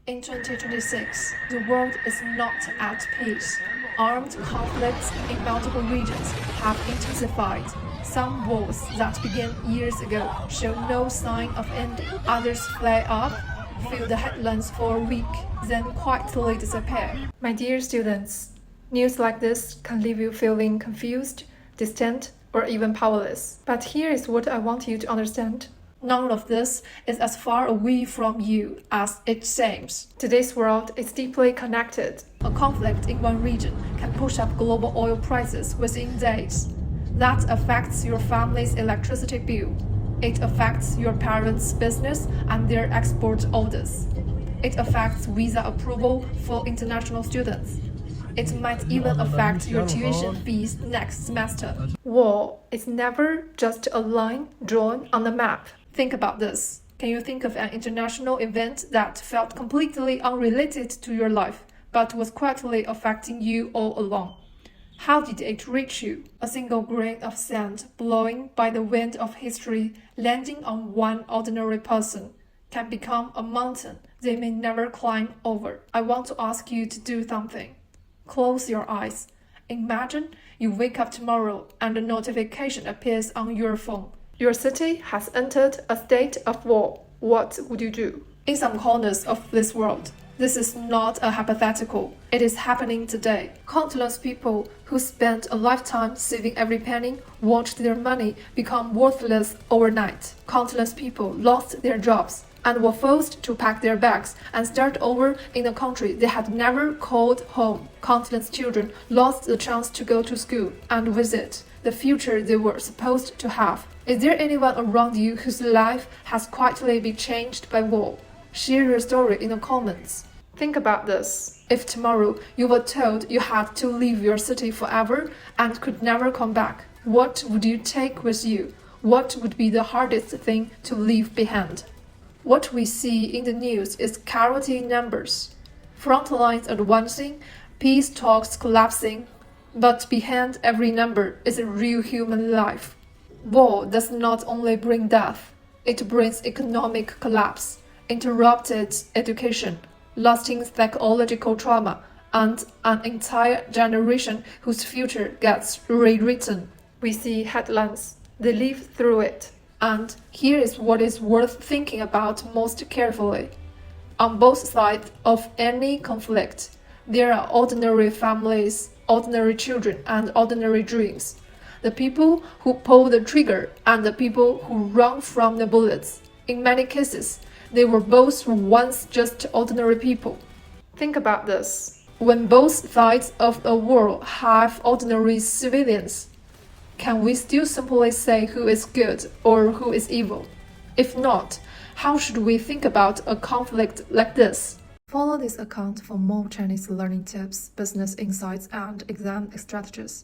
In 2026, the world is not at peace. Armed conflicts in multiple regions have intensified. Some wars that began years ago show no sign of ending. Others flare up, fill the headlines for a week, then quietly disappear. My dear students, news like this can leave you feeling confused, distant, or even powerless. But here is what I want you to understand. None of this is as far away from you as it seems. Today's world is deeply connected. A conflict in one region can push up global oil prices within days. That affects your family's electricity bill. It affects your parents' business and their export orders. It affects visa approval for international students. It might even affect your tuition fees next semester. War is never just a line drawn on the map. Think about this. Can you think of an international event that felt completely unrelated to your life, but was quietly affecting you all along? How did it reach you? A single grain of sand blowing by the wind of history, landing on one ordinary person, can become a mountain they may never climb over. I want to ask you to do something. Close your eyes. Imagine you wake up tomorrow and a notification appears on your phone. Your city has entered a state of war. What would you do? In some corners of this world, this is not a hypothetical. It is happening today. Countless people who spent a lifetime saving every penny watched their money become worthless overnight. Countless people lost their jobs and were forced to pack their bags and start over in a country they had never called home. Countless children lost the chance to go to school and visit the future they were supposed to have. Is there anyone around you whose life has quietly been changed by war? Share your story in the comments. Think about this. If tomorrow you were told you had to leave your city forever and could never come back, what would you take with you? What would be the hardest thing to leave behind? What we see in the news is casualty numbers, front lines advancing, peace talks collapsing, but behind every number is a real human life. War does not only bring death, it brings economic collapse, interrupted education, lasting psychological trauma, and an entire generation whose future gets rewritten. We see headlines, they live through it. And here is what is worth thinking about most carefully. On both sides of any conflict, there are ordinary families, ordinary children, and ordinary dreams. The people who pull the trigger and the people who run from the bullets. In many cases, they were both once just ordinary people. Think about this. When both sides of a war have ordinary civilians, can we still simply say who is good or who is evil? If not, how should we think about a conflict like this? Follow this account for more Chinese learning tips, business insights, and exam strategies.